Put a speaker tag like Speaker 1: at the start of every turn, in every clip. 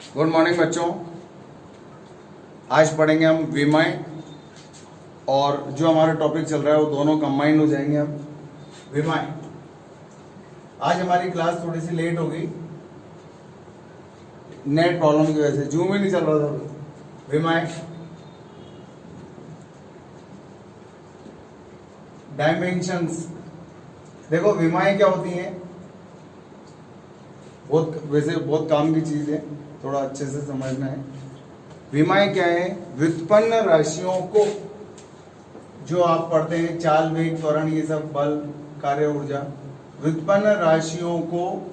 Speaker 1: Good morning बच्चों। आज पढ़ेंगे हम विमय और जो हमारा टॉपिक चल रहा है वो दोनों कंबाइंड हो जाएंगे। अब विमय, आज हमारी क्लास थोड़ी सी लेट हो गई नेट प्रॉब्लम की वजह से, जूम ही नहीं चल रहा था। विमय डायमेंशंस, देखो विमाएं क्या होती हैं, वैसे बहुत काम की चीज है, थोड़ा अच्छे से समझना है। विमाएं क्या है? व्युत्पन्न राशियों को, जो आप पढ़ते हैं चाल, वेग, त्वरण, ये सब बल, कार्य, ऊर्जा, व्युत्पन्न राशियों को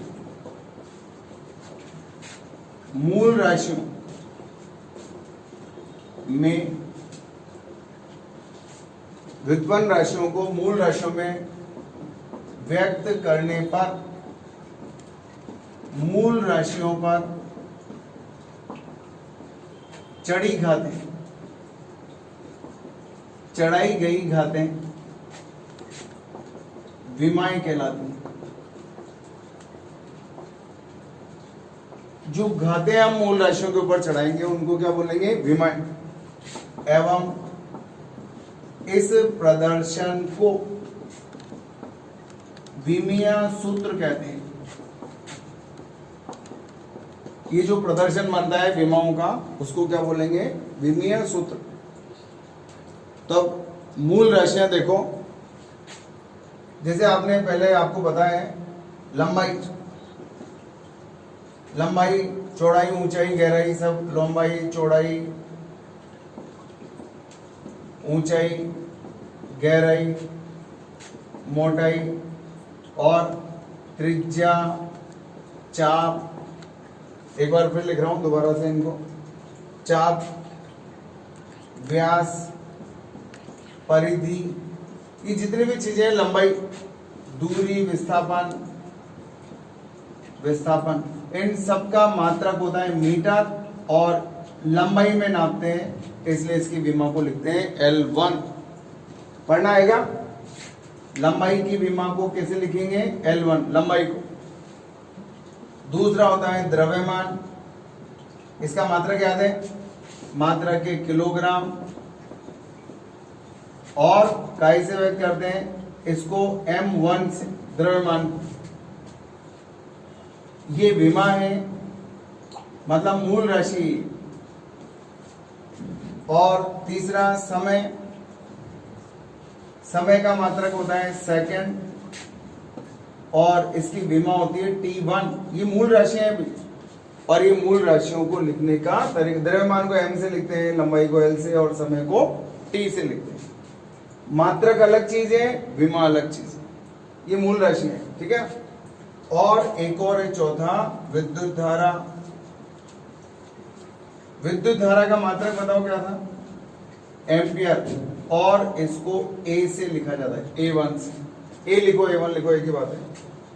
Speaker 1: मूल राशियों में, व्युत्पन्न राशियों को मूल राशियों में व्यक्त करने पर मूल राशियों पर चढ़ी घातें, चढ़ाई गई घातें विमाएं कहलाती हैं। जो घातें हम मूल राशियों के ऊपर चढ़ाएंगे उनको क्या बोलेंगे? विमाएं। एवं इस प्रदर्शन को विमीय सूत्र कहते हैं। ये जो प्रदर्शन बनता है विमाओं का, उसको क्या बोलेंगे? विमीय सूत्र। तो मूल राशियां देखो, जैसे आपने पहले आपको बताया है, लंबाई, लंबाई, चौड़ाई, ऊंचाई, गहराई, सब लंबाई, चौड़ाई, ऊंचाई, गहराई, मोटाई और त्रिज्या, चाप, एक बार फिर लिख रहा हूं दोबारा से इनको, चाप, व्यास, परिधि, ये जितनी भी चीजें हैं, लंबाई, दूरी, विस्थापन, विस्थापन, इन सब का मात्रक होता है मीटर और लंबाई में नापते हैं, इसलिए इसकी विमा को लिखते हैं L1। पढ़ना आएगा? लंबाई की विमा को कैसे लिखेंगे? L1, लंबाई को। दूसरा होता है द्रव्यमान, इसका मात्रक याद है? मात्रक के किलोग्राम, और काई से व्यक्त करते हैं इसको M1 से, द्रव्यमान। ये विमा है, मतलब मूल राशि। और तीसरा समय, समय का मात्रक होता है सेकंड, और इसकी विमा होती है T1। ये मूल राशियां हैं, और ये मूल राशियों को लिखने का तरीका, द्रव्यमान को M से लिखते हैं, लंबाई को L से, और समय को T से लिखते हैं। मात्रक अलग चीज है, विमा अलग चीज है। ये मूल राशि है, ठीक है। और एक और है चौथा, विद्युत धारा। विद्युत धारा का मात्रक बताओ क्या था? एम्पियर, और इसको A से लिखा जाता है, A1 से। A लिखो, A1 लिखो, एक ही बात है।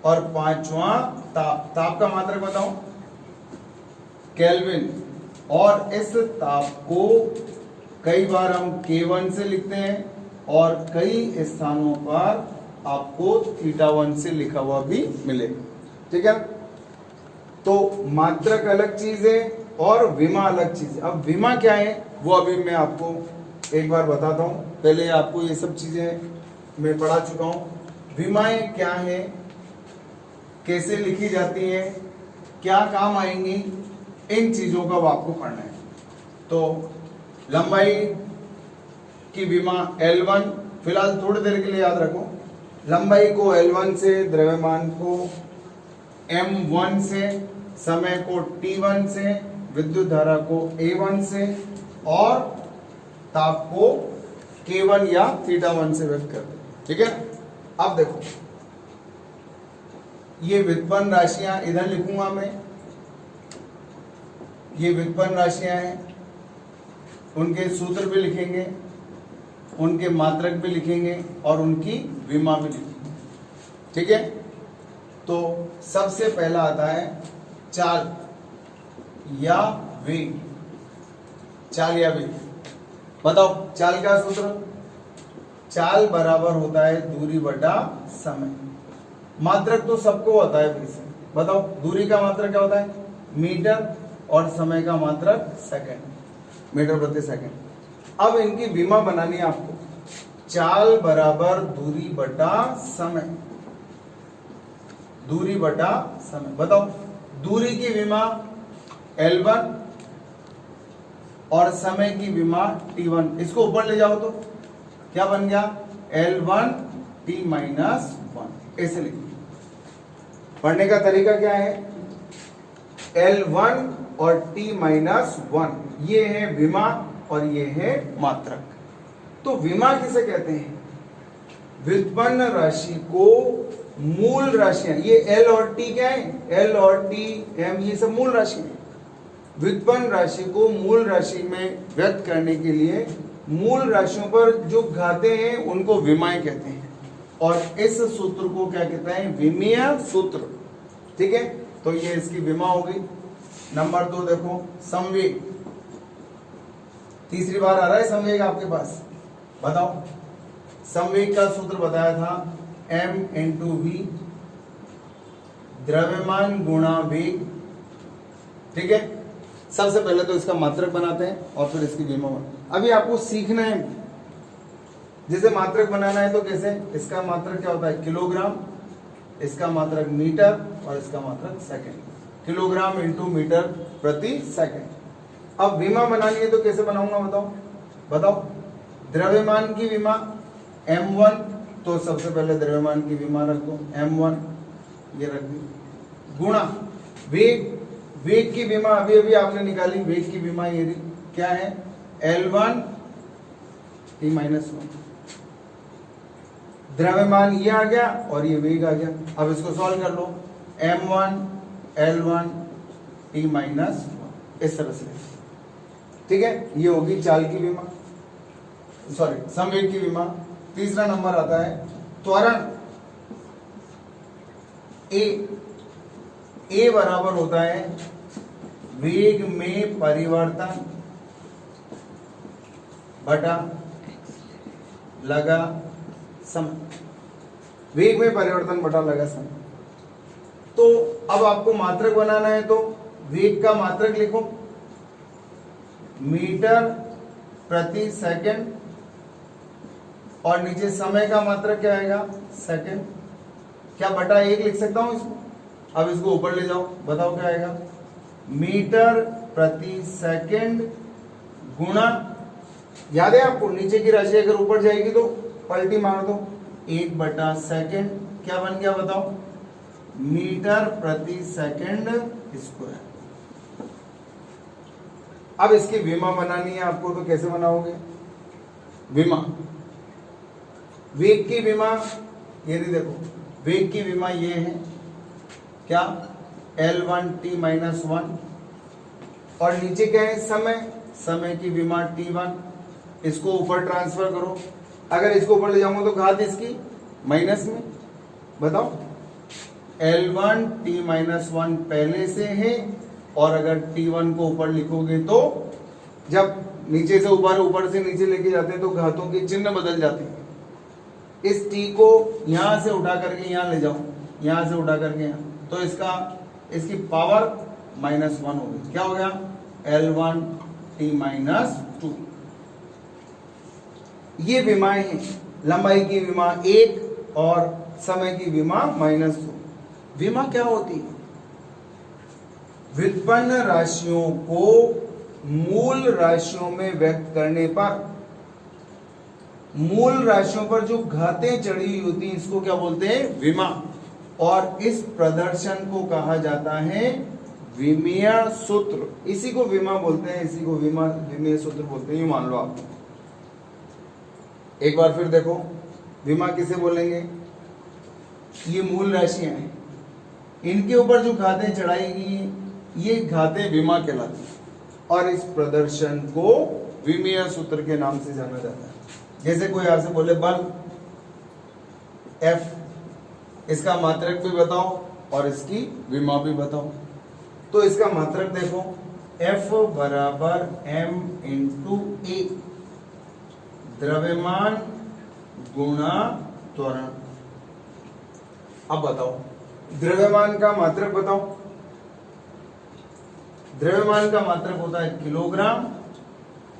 Speaker 1: और पांचवा ताप, ताप का मात्रक बताओ? केल्विन, और इस ताप को कई बार हम K1 से लिखते हैं, और कई स्थानों पर आपको θ1 से लिखा हुआ भी मिलेगा, ठीक है। तो मात्रक अलग चीज है और विमा अलग चीज है। अब विमा क्या है वो अभी मैं आपको एक बार बताता हूं, पहले आपको ये सब चीजें मैं पढ़ा चुका हूं। विमाएं क्या है, कैसे लिखी जाती है, क्या काम आएंगी, इन चीजों का आपको पढ़ना है। तो लंबाई की विमा L1, फिलहाल थोड़ी देर के लिए याद रखो। लंबाई को L1 से, द्रव्यमान को M1 से, समय को T1 से, विद्युत धारा को A1 से, और ताप को K1 या θ1 से व्यक्त करते हैं, ठीक है। अब देखो, ये व्युत्पन्न राशियां इधर लिखूंगा मैं, ये व्युत्पन्न राशियां हैं, उनके सूत्र भी लिखेंगे, उनके मात्रक भी लिखेंगे, और उनकी विमा भी लिखेंगे, ठीक है। तो सबसे पहला आता है चाल या वेग। चाल या वेग, बताओ चाल का सूत्र? चाल बराबर होता है दूरी बटा समय। मात्रक तो सबको होता है, बताओ दूरी का मात्रक क्या होता है? मीटर, और समय का मात्रक सेकंड, मीटर प्रति सेकंड। अब इनकी विमा बनानी है आपको। चाल बराबर दूरी बटा समय, दूरी बटा समय। बताओ, दूरी की विमा L1 और समय की विमा T1। इसको ऊपर ले जाओ तो क्या बन गया, L1 T माइनस 1। ऐसे लिखिए। पढ़ने का तरीका क्या है, L1 और T माइनस 1, ये है विमा और ये है मात्रक। तो विमा किसे कहते हैं, व्युत्पन्न राशि को मूल राशियां, ये L और T क्या है, L और T M ये सब मूल राशि है। व्युत्पन्न राशि को मूल राशि में व्यक्त करने के लिए मूल राशियों पर जो घाते हैं उनको विमाएं कहते हैं, और इस सूत्र को क्या कहते हैं, विमीय सूत्र। ठीक है, तो ये इसकी विमा होगी। नंबर 2 देखो, संवेग। तीसरी बार आ रहा है संवेग आपके पास। बताओ, संवेग का सूत्र बताया था m इंटू वी, द्रव्यमान गुणा वेग। ठीक है, सबसे पहले तो इसका मात्रक बनाते हैं और फिर इसकी विमा। अभी आपको सीखना है, जैसे मात्रक बनाना है तो कैसे, इसका मात्रक क्या होता है, किलोग्राम, इसका मात्रक मीटर और इसका मात्रक सेकंड, किलोग्राम इंटू मीटर प्रति सेकंड। अब विमा बनानी है तो कैसे बनाऊंगा, बताओ बताओ। द्रव्यमान की विमा m1, तो सबसे पहले द्रव्यमान की विमा रख दो m1, ये रख दी, गुणा वेग, वेग की विमा अभी अभी आपने निकाली, वेग की विमा ये क्या है, L1 T माइनस 1। द्रव्यमान ये आ गया और ये वेग आ गया। अब इसको सॉल्व कर लो, m1 L1 T माइनस 1, इस तरह से। ठीक है, ये होगी चाल की विमा, सॉरी संवेग की विमा। तीसरा नंबर आता है त्वरण। ए बराबर होता है वेग में परिवर्तन बटा लगा समय, वेग में परिवर्तन बटा लगा समय। तो अब आपको मात्रक बनाना है तो वेग का मात्रक लिखो, मीटर प्रति सेकंड, और नीचे समय का मात्रक क्या आएगा, सेकंड। क्या बटा 1 लिख सकता हूं इसको। अब इसको ऊपर ले जाओ, बताओ क्या आएगा, मीटर प्रति सेकंड गुणा, याद है आपको, नीचे की राशि अगर ऊपर जाएगी तो पलटी मार दो, 1 बटा सेकंड, क्या बन गया बताओ, मीटर प्रति सेकंड स्क्वायर। अब इसकी विमा बनानी है आपको, तो कैसे बनाओगे, विमा, वेग की विमा, ये नहीं देखो, वेग की विमा ये है क्या, L1 T माइनस 1, और नीचे क्या है, समय, समय की विमा T1, इसको ऊपर ट्रांसफर करो। अगर इसको ऊपर ले जाऊंगा तो घात इसकी माइनस में, बताओ, L1 T माइनस 1 पहले से है, और अगर T1 को ऊपर लिखोगे तो जब नीचे से ऊपर, ऊपर से नीचे लेके जाते हैं तो घातों के चिन्ह बदल जाते हैं। इस T को यहां से उठा करके यहां ले जाओ, यहां से उठा करके यहां, तो इसकी पावर -1 होगी। क्या हो गया, L1 T माइनस 2। ये विमाएं हैं, लंबाई की विमा 1 और समय की विमा -2। विमा क्या होती है, व्युत्पन्न राशियों को मूल राशियों में व्यक्त करने पर, मूल राशियों पर जो घातें चढ़ी हुई होती हैं इसको क्या बोलते हैं, विमा, और इस प्रदर्शन को कहा जाता है विमीय सूत्र। इसी को विमा बोलते हैं, इसी को विमीय सूत्र बोलते हैं, ये मान लो आप। एक बार फिर देखो, विमा किसे बोलेंगे, ये मूल राशियां हैं, इनके ऊपर जो घातें चढ़ाई गई ये घातें विमा कहलाती हैं, और इस प्रदर्शन को विमीय सूत्र के नाम से जाना जाता है। जैसे कोई आपसे बोले बल F, इसका मात्रक भी बताओ और इसकी विमा भी बताओ। तो इसका मात्रक देखो, F बराबर m इंटू ए, द्रव्यमान गुणा त्वरण। अब बताओ द्रव्यमान का मात्रक बताओ, द्रव्यमान का मात्रक होता है किलोग्राम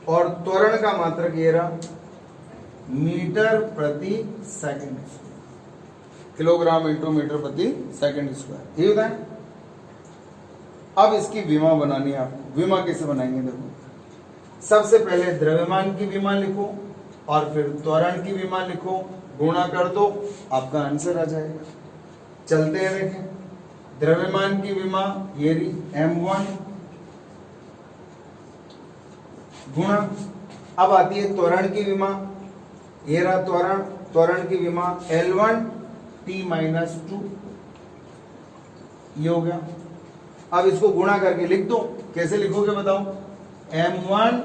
Speaker 1: और त्वरण का मात्रक ये रहा मीटर प्रति सेकंड। किलोग्राम इंटू मीटर प्रति सेकंड स्क्वायर, ये होता है। अब इसकी विमा बनानी है आपको। विमा कैसे बनाएंगे? देखो, सबसे पहले द्रव्यमान की विमा लिखो और फिर त्वरण की विमा लिखो, गुणा कर दो, आपका आंसर आ जाएगा। चलते हैं, देखें। द्रव्यमान की विमा ये रही m1 गुणा, अब आती है त्वरण की विमा, ये रहा त्वरण, त्वरण की विमा L1 T-2, ये हो गया। अब इसको गुणा करके लिख दो। कैसे लिखोगे बताओ? m1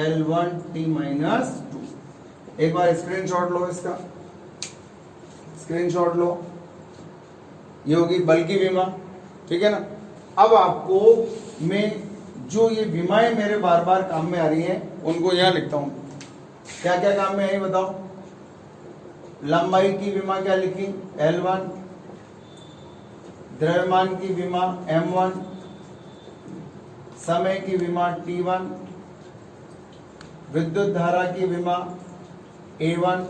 Speaker 1: L1 T-2। एक बार स्क्रीनशॉट लो, इसका स्क्रीनशॉट लो, ये होगी बल की विमा, ठीक है ना। अब आपको मैं जो ये विमाएं मेरे बार बार काम में आ रही हैं उनको यहां लिखता हूं। क्या क्या काम में आई बताओ? लंबाई की विमा क्या लिखी? L1, द्रव्यमान की विमा m1, समय की विमा T1, विद्युत धारा की विमा A1,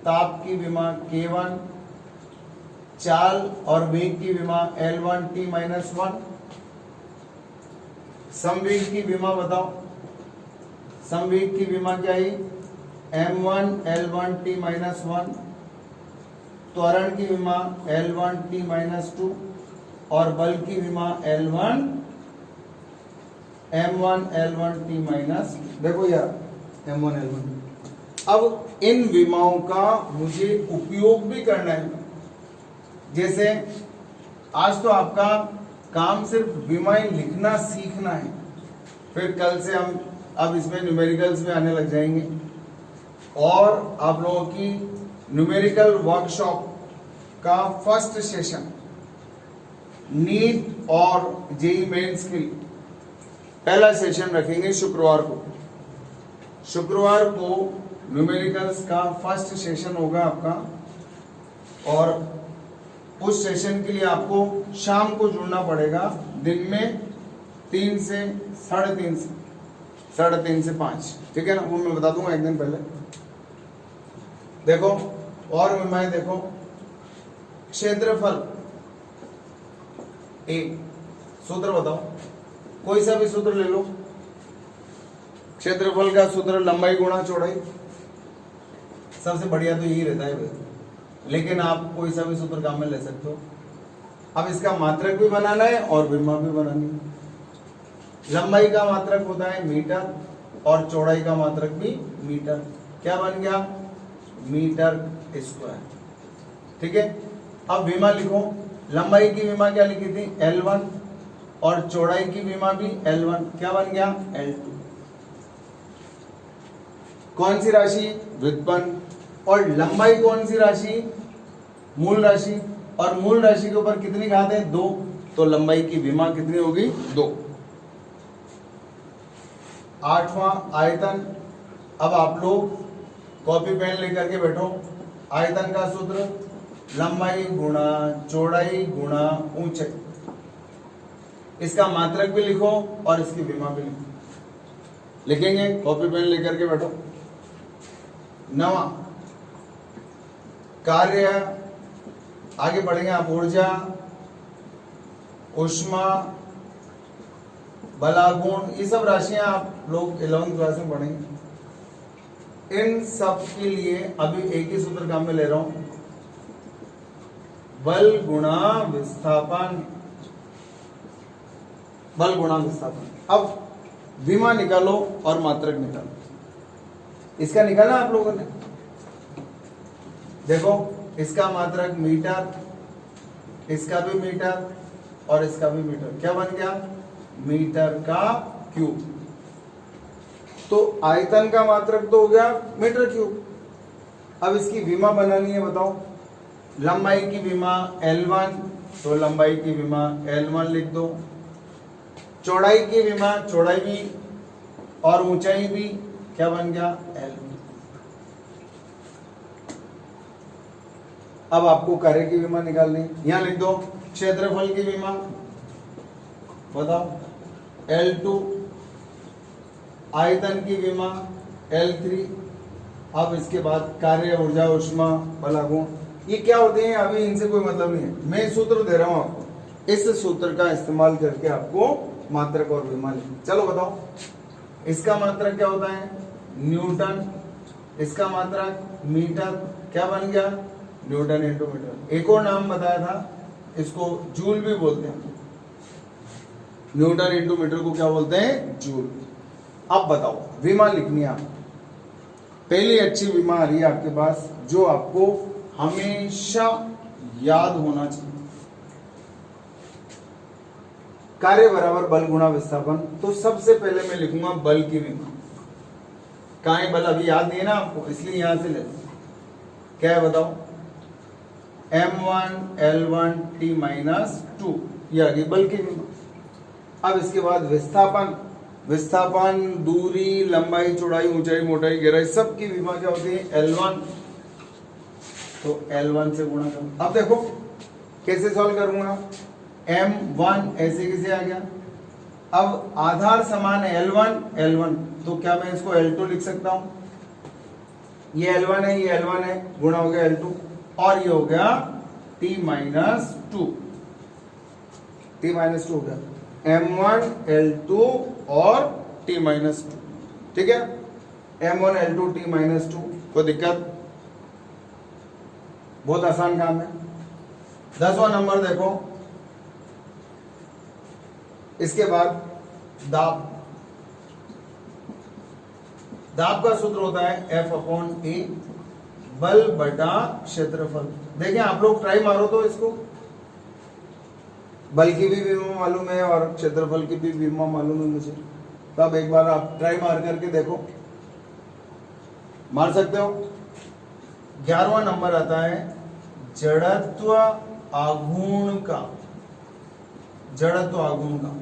Speaker 1: ताप की विमा K1, चाल और वेग की विमा L1 T-1, संवेग की विमा बताओ। संवेग की विमा क्या है? m1 L1 T-1, त्वरण की विमा L1 T-2 और बल की विमा M1 L1 T-। देखो यार, M1 L1। अब इन विमाओं का मुझे उपयोग भी करना है। जैसे आज तो आपका काम सिर्फ विमाएं लिखना सीखना है, फिर कल से हम अब इसमें न्यूमेरिकल्स में आने लग जाएंगे और आप लोगों की न्यूमेरिकल वर्कशॉप का फर्स्ट सेशन नीट और जेईई मेंस के लिए पहला सेशन रखेंगे शुक्रवार को। शुक्रवार को न्यूमेरिकल्स का फर्स्ट सेशन होगा आपका, और उस सेशन के लिए आपको शाम को जुड़ना पड़ेगा, दिन में 3 से 3:30 से 5, ठीक है ना। वो मैं बता दूंगा एक दिन पहले। देखो और विमाएं देखो। क्षेत्रफल एक सूत्र बताओ, कोई सा भी सूत्र ले लो। क्षेत्रफल का सूत्र लंबाई गुणा चौड़ाई, सबसे बढ़िया तो यही रहता है भाई, लेकिन आप कोई सा भी सूत्र काम में ले सकते हो। अब इसका मात्रक भी बनाना है और विमा भी बनानी है। लंबाई का मात्रक होता है मीटर और चौड़ाई का मात्रक भी मीटर। क्या बन गया? मीटर स्क्वायर, ठीक है। अब विमा लिखो। लंबाई की विमा क्या लिखी थी? L1 और चौड़ाई की विमा भी L1। क्या बन गया? L2। कौन सी राशि? व्युत्पन्न। और लंबाई कौन सी राशि? मूल राशि। और मूल राशि के ऊपर कितनी घात है? 2। तो लंबाई की विमा कितनी होगी? 2। 8वां आयतन। अब आप लोग कॉपी पेन लेकर के बैठो। आयतन का सूत्र लंबाई गुणा चौड़ाई गुणा ऊंचाई। इसका मात्रक भी लिखो और इसकी विमा भी लिखो। लिखेंगे? कॉपी पेन लेकर के बैठो। 9वां कार्य, आगे बढ़ेंगे आप। ऊर्जा, ऊष्मा, बलागुण, ये सब राशियां आप लोग 11वीं क्लास में पढ़ेंगे। इन सब के लिए अभी एक ही सूत्र काम में ले रहा हूं, बल गुणा विस्थापन। बल गुणा विस्थापन। अब विमा निकालो और मात्रक निकालो। इसका निकाला आप लोगों ने? देखो, इसका मात्रक मीटर, इसका भी मीटर और इसका भी मीटर। क्या बन गया? मीटर का क्यूब। तो आयतन का मात्रक तो हो गया मीटर क्यूब। अब इसकी विमा बनानी है, बताओ। लंबाई की विमा L1, तो लंबाई की विमा L1 लिख दो। चौड़ाई की विमा, चौड़ाई भी और ऊंचाई भी, क्या बन गया? L। अब आपको कार्य की विमा निकालनी, यहां लिख दो। क्षेत्रफल की विमा बताओ। L2, आयतन की विमा L3। अब इसके बाद कार्य, ऊर्जा, ऊष्मा, बल, आघूर्ण, ये क्या होते हैं अभी इनसे कोई मतलब नहीं है, मैं सूत्र दे रहा हूं आपको, इस सूत्र का इस्तेमाल करके आपको मात्रक और विमा लिखना। चलो बताओ, इसका मात्रक क्या होता है? न्यूटन, इसका मात्रक मीटर, क्या बन गया? Newton into metre. एक और नाम बताया था, इसको जूल भी बोलते हैं। न्यूटन इंटू मीटर को क्या बोलते हैं? जूल। अब बताओ, विमा लिखनी है आपको। पहली अच्छी विमा आ रही है आपके पास, जो आपको हमेशा याद होना चाहिए। कार्य बराबर बल गुणा विस्थापन। तो सबसे पहले मैं लिखूंगा बल की विमा। कहाँ है बल? अभी याद नहीं है ना आपको, इसलिए यहां से ले लो। क्या है बताओ? M1 L1 T माइनस 2, ये आ गई बल की विमा। अब इसके बाद विस्थापन, विस्थापन दूरी, लंबाई, चौड़ाई, ऊंचाई, मोटाई, गहराई, सब की विमा क्या होती है? L1। तो L1 से गुणा करो। अब देखो कैसे सॉल्व करूंगा। M1 ऐसे कैसे आ गया? अब आधार समान है L1, तो क्या मैं इसको L2 लिख सकता हूं? ये L1 है, ये L1 है, गुणा हो गया L2, और ये हो गया T माइनस 2, T माइनस 2 हो गया। M1 L2 और T माइनस 2, ठीक है? M1 L2 T माइनस 2, कोई दिक्कत? बहुत आसान काम है। 10वां नंबर देखो, इसके बाद दाब। दाब का सूत्र होता है F/A, बल बटा क्षेत्रफल। देखिए आप लोग ट्राई मारो तो इसको, बल की भी विमा मालूम है और क्षेत्रफल की भी विमा मालूम है मुझे, तो अब एक बार आप ट्राई मार करके देखो, मार सकते हो। 11वां नंबर आता है जड़त्व आघूर्ण का। जड़त्व आघूर्ण का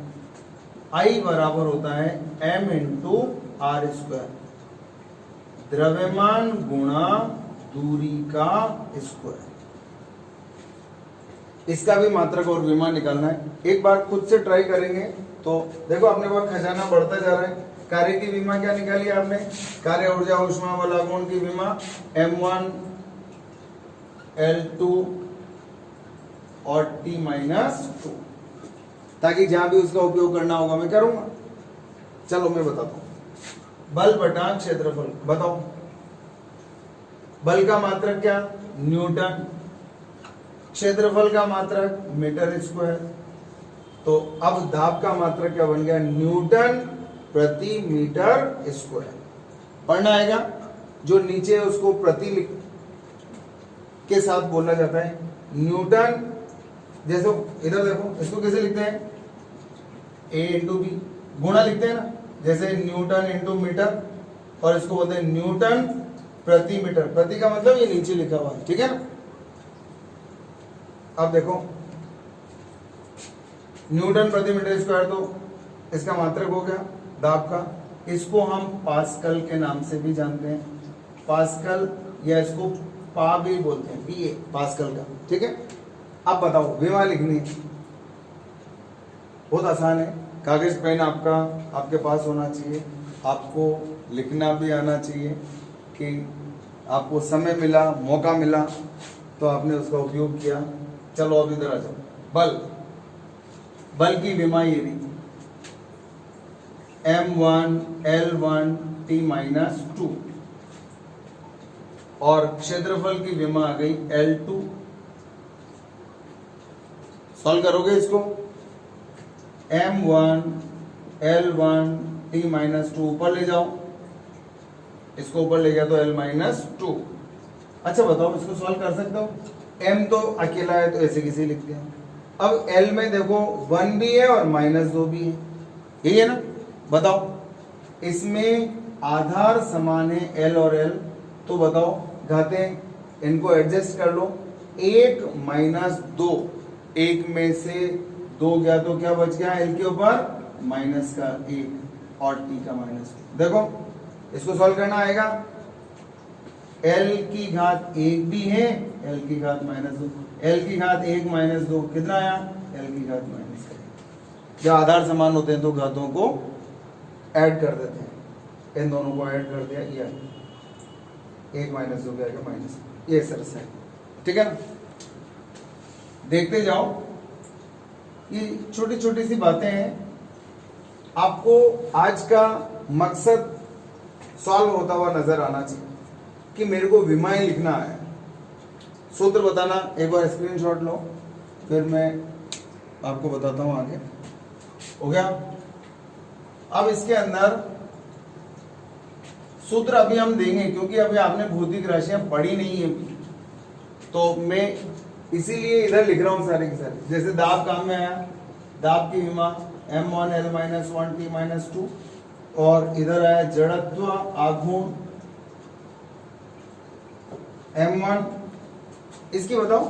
Speaker 1: I बराबर होता है M इंटू आर स्क्वायर, द्रव्यमान गुणा दूरी का स्क्वायर। इसका भी मात्रक और विमा निकालना है। एक बार खुद से ट्राई करेंगे तो देखो अपने पास खजाना बढ़ता जा रहा है। कार्य की विमा क्या निकाली आपने? कार्य, ऊर्जा, ऊष्मा, बल, आघूर्ण की विमा M1 L2 और T माइनस 2, ताकि जहां भी उसका उपयोग करना होगा मैं करूंगा। चलो मैं बताता हूं। बल बटा क्षेत्रफल, बताओ बल का मात्रक क्या? न्यूटन, क्षेत्रफल का मात्रक मीटर स्क्वायर। तो अब दाब का मात्रक क्या बन गया? न्यूटन प्रति मीटर स्क्वायर। पढ़ना आएगा, जो नीचे है उसको प्रति के साथ बोला जाता है। न्यूटन, जैसे इधर देखो, इसको कैसे लिखते हैं? A इंटू बी, गुणा लिखते हैं ना, जैसे न्यूटन इंटू मीटर, और इसको बोलते हैं न्यूटन प्रति मीटर। प्रति का मतलब ये नीचे लिखा हुआ है, ठीक है ना? अब देखो न्यूटन प्रति मीटर स्क्वायर, तो इसका मात्रक हो गया दाब का। इसको हम पास्कल के नाम से भी जानते हैं, पास्कल, या इसको पा भी बोलते हैं, PA, पास्कल का, ठीक है? अब बताओ विमा लिखनी है, बहुत आसान है। कागज पेन आपका आपके पास होना चाहिए, आपको लिखना भी आना चाहिए, कि आपको समय मिला, मौका मिला तो आपने उसका उपयोग किया। चलो अब इधर आ जाओ। बल, बल की विमा ये रही M1 L1 T माइनस 2, और क्षेत्रफल की विमा आ गई L2। सॉल्व करोगे इसको, M1 L1 T माइनस 2 ऊपर ले जाओ, इसको ऊपर ले गया तो L माइनस 2। अच्छा बताओ इसको सॉल्व कर सकते हो? M तो अकेला है तो ऐसे किसी लिखते हैं। अब L में देखो 1 भी है और -2 भी है, यही है ना? बताओ इसमें आधार समान है L और L, तो बताओ घातें इनको एडजस्ट कर लो। 1 - 2, 1 में से 2 गया तो क्या बच गया? L के ऊपर माइनस का 1 और T का -2। देखो इसको सॉल्व करना आएगा। L की घात 1 भी है, L की घात -2, L की घात 1 - 2 कितना आया? L की घात -1। जब आधार समान होते हैं तो घातों को ऐड कर देते हैं, इन दोनों को ऐड कर दिया, ये 1 माइनस हो गया माइनस, ये सरस है, ठीक है ना। देखते जाओ, ये छोटी छोटी सी बातें हैं। आपको आज का मकसद सॉल्व होता हुआ नजर आना चाहिए कि मेरे को विमाएं लिखना है, सूत्र बताना। एक बार स्क्रीनशॉट लो, फिर मैं आपको बताता हूं आगे। हो गया। अब इसके अंदर सूत्र अभी हम देंगे, क्योंकि अभी आपने भौतिक राशियां पढ़ी नहीं है, तो मैं इसीलिए इधर लिख रहा हूं सारे के सारे। जैसे दाब काम में आया, दाब की विमा m1l-1t-2, और इधर आया जड़त्व आघूर्ण m1, इसकी बताओ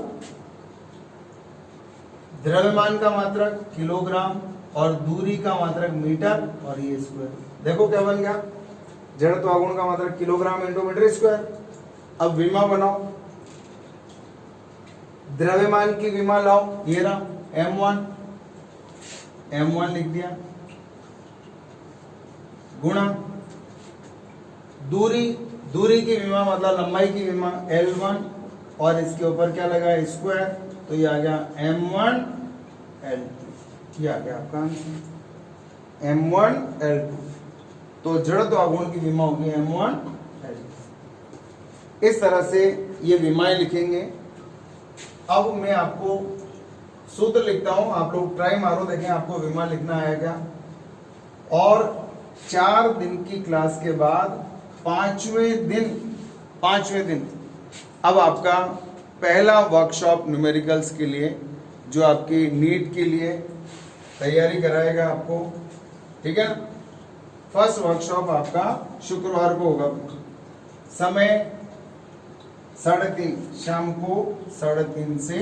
Speaker 1: द्रव्यमान का मात्रक किलोग्राम और दूरी का मात्रक मीटर और ये स्क्वायर। देखो क्या बन गया, जड़त्व आघूर्ण का मात्रक किलोग्राम इंटू मीटर स्क्वायर। अब विमा बनाओ, द्रव्यमान की विमा लाओ, ये रहा m1 लिख दिया, गुणा दूरी की विमा मतलब लंबाई की विमा L1, और इसके ऊपर क्या लगा स्क्वायर, तो ये आ गया m1L2, ये आ गया आपका आंसर m1L2। तो जड़त्व आघूर्ण की विमा होगी m1L2। इस तरह से ये विमाएं लिखेंगे। अब मैं आपको सूत्र लिखता हूं, आप लोग ट्राई मारो, देखें आपको विमा लिखना आया क्या। और 4 दिन की क्लास के बाद पांचवें दिन अब आपका पहला वर्कशॉप न्यूमेरिकल्स के लिए, जो आपकी नीट के लिए तैयारी कराएगा आपको, ठीक है। फर्स्ट वर्कशॉप आपका शुक्रवार को होगा, समय 3:30 शाम को 3:30 से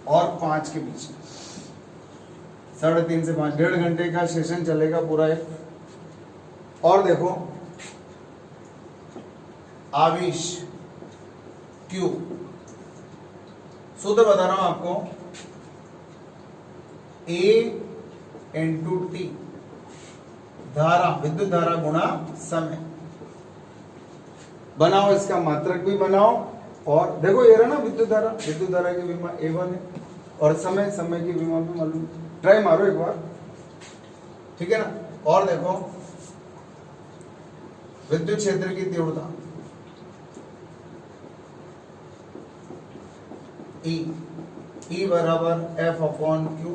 Speaker 1: और 5 के बीच, 3:30 से 5, 1.5 घंटे का सेशन चलेगा पूरा एक। और देखो आवेश Q, सूत्र बता रहा हूं आपको, A इंटू टी, धारा विद्युत धारा गुणा समय। बनाओ, इसका मात्रक भी बनाओ, और देखो ये रहा ना विद्युत धारा की विमा A1 है, और समय की विमा भी मालूम। ट्राई मारो एक बार, ठीक है ना। और देखो विद्युत क्षेत्र की तीव्रता E बराबर F/Q,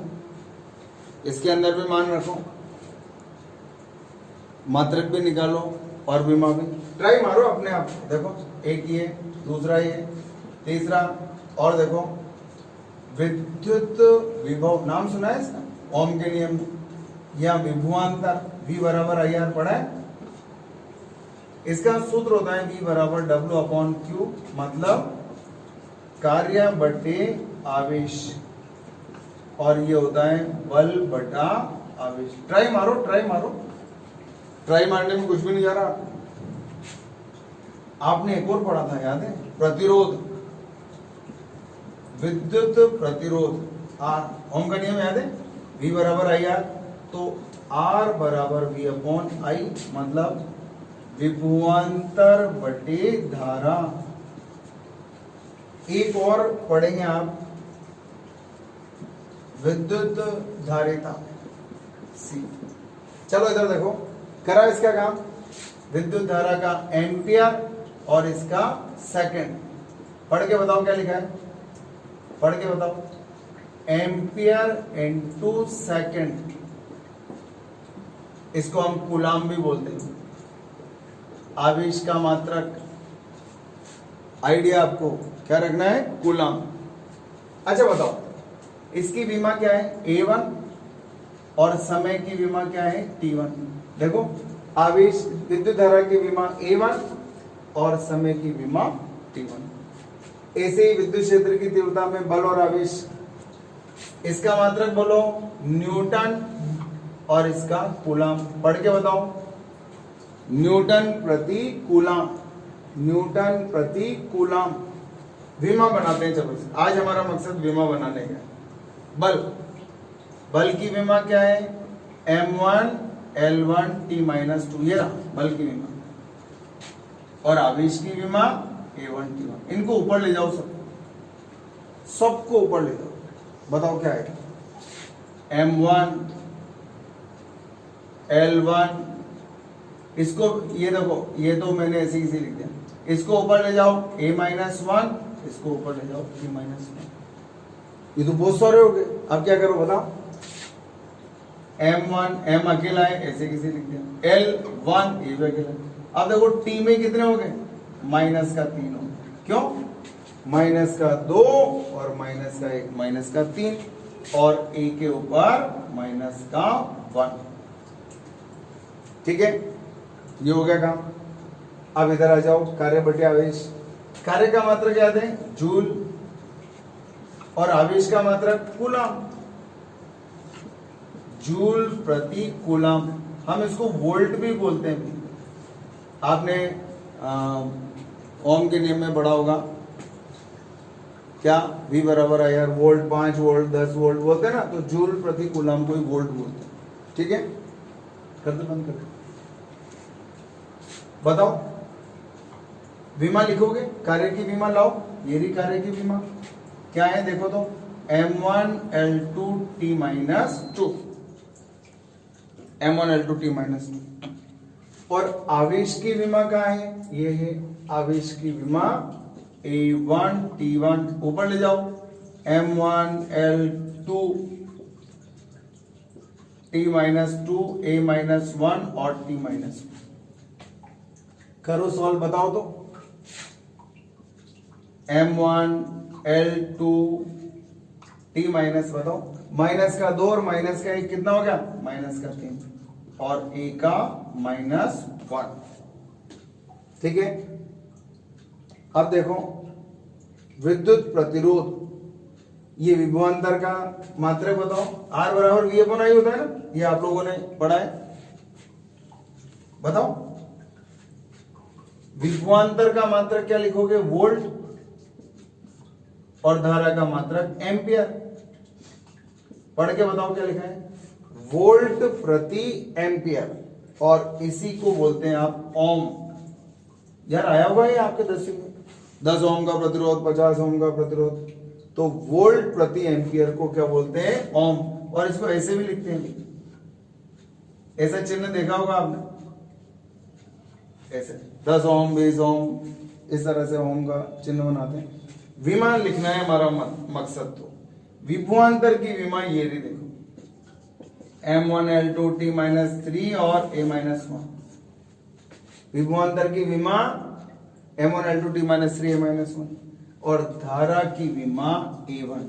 Speaker 1: इसके अंदर भी मान रखो, मात्रक भी निकालो और विमा भी। ट्राई मारो अपने आप, देखो एक ये, दूसरा ये, तीसरा। और देखो विद्युत विभव, नाम सुना है इसका, ओम के नियम में, या विभवांतर V बराबर IR पढ़ा है। इसका सूत्र होता है V बराबर W/Q, मतलब कार्य बटे आवेश, और ये होता है बल बटा आवेश। ट्राई मारो, ट्राई मारने में कुछ भी नहीं जा रहा। आपने एक और पढ़ा था, याद है, प्रतिरोध, विद्युत प्रतिरोध R, ओम का नियम याद है, V बराबर IR, तो R बराबर V/I, मतलब विभवांतर बटे धारा। एक और पढ़ेंगे आप, विद्युत धारिता C। चलो इधर देखो, करा इसका काम, विद्युत धारा का एम्पियर और इसका सेकंड। पढ़ के बताओ क्या लिखा है, पढ़ के बताओ, एम्पियर इनटू सेकंड, इसको हम कूलाम भी बोलते हैं। आवेश का मात्रक, आइडिया आपको क्या रखना है, कूलाम। अच्छा बताओ, इसकी विमा क्या है A1, और समय की विमा क्या है T1। देखो आवेश विद्युत धारा की विमा A1 और समय की विमा T1। ऐसे ही विद्युत क्षेत्र की तीव्रता में बल और आवेश, इसका मात्रक बोलो न्यूटन और इसका कूलाम। पढ़ के बताओ, न्यूटन प्रति कूलाम, न्यूटन प्रति कूलाम। विमा बनाते हैं। चलो आज हमारा मकसद विमा बनाने का। बल की विमा क्या है? m1 l1 t माइनस 2, ये रहा बल की विमा। और आवेश की विमा a1 t1। इनको ऊपर ले जाओ, सबको ऊपर ले जाओ। बताओ क्या है? m1 l1, इसको ये देखो, ये तो मैंने ऐसे ही लिख दिया। इसको ऊपर ले जाओ a माइनस 1, इसको ऊपर ले जाओ a माइनस 1। ये तो बहुत सारे हो गए। अब क्या करो बताओ? m1 m अकेला है, ऐसे किसी लिख दिया। l1 a भी अकेला है। अब देखो t में कितने हो गए? माइनस का 3 हो गए। क्यों? माइनस का 2 और माइनस का 1, माइनस का 3 और a के ऊपर माइनस का 1। ठीक है, ये हो गया काम। अब इधर आ जाओ, कार्य बटे आवेश। कार्य का मात्रक याद है? जूल। और आवेश का मात्रक कूलम, जूल प्रति कूलम। हम इसको वोल्ट भी बोलते हैं। आपने ओम के नियम में पढ़ा होगा क्या? V बराबर है यार वोल्ट, 5 वोल्ट 10 वोल्ट बोलते हैं ना, तो जूल प्रति कूलम को ही वोल्ट बोलते हैं। ठीक है, कर दो, बंद कर दो। बताओ, विमा लिखोगे? कार्य की विमा लाओ, ये रही कार्य की विमा। क्या है देखो तो? m1 l2 t minus 2, m1 l2 t minus 2। और आवेश की विमा कहाँ है? ये है आवेश की विमा a1 t1। ऊपर ले जाओ, m1 l2 t minus 2, a minus 1 और t माइनस 2। करो सॉल्व, बताओ तो। m1 l2 t माइनस, बताओ। माइनस का 2 और माइनस का 1 कितना हो गया? माइनस का 3 और a का माइनस 1। ठीक है, अब देखो विद्युत प्रतिरोध, ये विभवांतर का मात्रक बताओ। R बराबर V अपॉन I होता है ना, ये आप लोगों ने पढ़ा है। बताओ, विभवांतर का मात्रक क्या लिखोगे? वोल्ट। और धारा का मात्रक एम्पियर। पढ़ के बताओ क्या लिखा है? वोल्ट प्रति एम्पियर। और इसी को बोलते हैं आप ओम। यार आया हुआ है आपके 10वीं में, 10 ओम का प्रतिरोध, 50 ओम का प्रतिरोध। तो वोल्ट प्रति एम्पियर को क्या बोलते हैं? ओम। और इसको ऐसे भी लिखते हैं, ऐसा चिन्ह देखा होगा आपने, ऐसे 10 ओम 20 ओम, इस तरह से ओम का चिन्ह बनाते हैं। विमा लिखना है हमारा मकसद। तो विभवांतर की विमा ये रही, देखो m1 l2 t माइनस 3 और a माइनस 1। विभवांतर की विमा m1 l2 t minus 3 a minus 1। और धारा की विमा a1।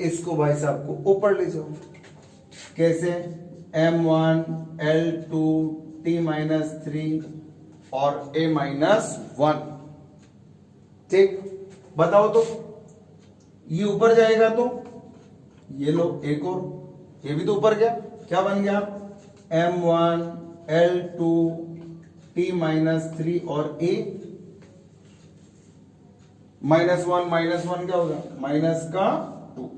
Speaker 1: इसको भाई साहब को ऊपर ले जाओ। कैसे? m1 l2 t माइनस 3 और a माइनस 1। ठीक, बताओ तो। ये ऊपर जाएगा तो ये लो, एक और, ये भी तो ऊपर गया। क्या बन गया? m1 l2 t माइनस 3 और a माइनस 1 क्या होगा? माइनस का 2।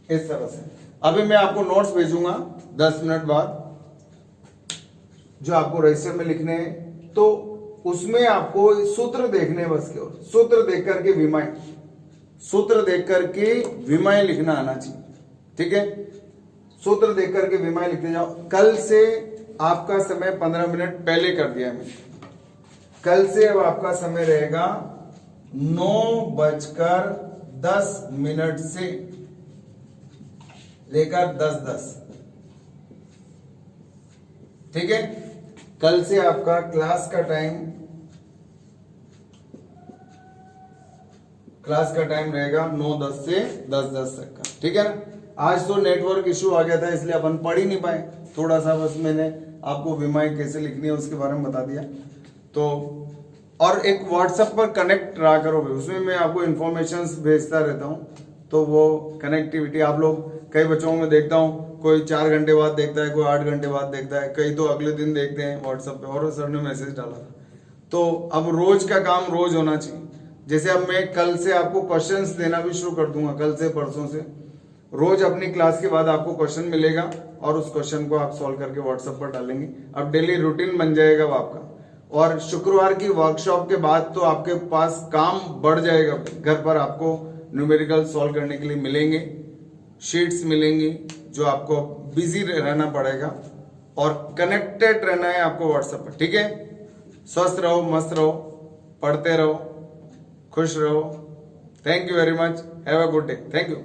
Speaker 1: इस तरह से अभी मैं आपको नोट्स भेजूंगा 10 मिनट बाद, जो आपको रजिस्टर में लिखने हैं। तो उसमें आपको सूत्र देखने, बस केवल सूत्र देख करके विमाएं, सूत्र देख करके विमाएं लिखना आना चाहिए। ठीक है, सूत्र देख करके विमाएं लिखते जाओ। कल से आपका समय 15 मिनट पहले कर दिया मैंने। कल से अब आपका समय रहेगा 9:10 से लेकर 10:10। ठीक है, कल से आपका क्लास का टाइम रहेगा 9:10 से 10:10 तक का। ठीक है ना। आज तो नेटवर्क इशू आ गया था, इसलिए अपन पढ़ ही नहीं पाए। थोड़ा सा बस मैंने आपको विमाएं कैसे लिखनी है उसके बारे में बता दिया। तो और एक व्हाट्सएप पर कनेक्ट रहा करो, उसमें मैं आपको इन्फॉर्मेशंस भेजता रहता हूँ। तो वो कनेक्टिविटी आप लोग, कई बच्चों में देखता हूँ कोई 4 घंटे बाद देखता है, कोई 8 घंटे बाद देखता है, कई तो अगले दिन देखते हैं व्हाट्सएप पे। और सर ने मैसेज डाला था। तो अब रोज का काम रोज होना चाहिए। जैसे अब मैं कल से आपको क्वेश्चंस देना भी शुरू कर दूंगा, कल से परसों से। रोज अपनी क्लास के बाद आपको क्वेश्चन मिलेगा और उस क्वेश्चन को आप सॉल्व करके व्हाट्सएप पर डालेंगे। अब डेली रूटीन बन जाएगा वो आपका। और शुक्रवार की वर्कशॉप के बाद तो आपके पास काम बढ़ जाएगा। घर पर आपको न्यूमेरिकल सॉल्व करने के लिए मिलेंगे, शीट्स मिलेंगी जो आपको बिजी रहना पड़ेगा और कनेक्टेड रहना है आपको व्हाट्सएप पर। ठीक है, स्वस्थ रहो, मस्त रहो, पढ़ते रहो, खुश रहो। Thank you very much, have a good day. Thank you.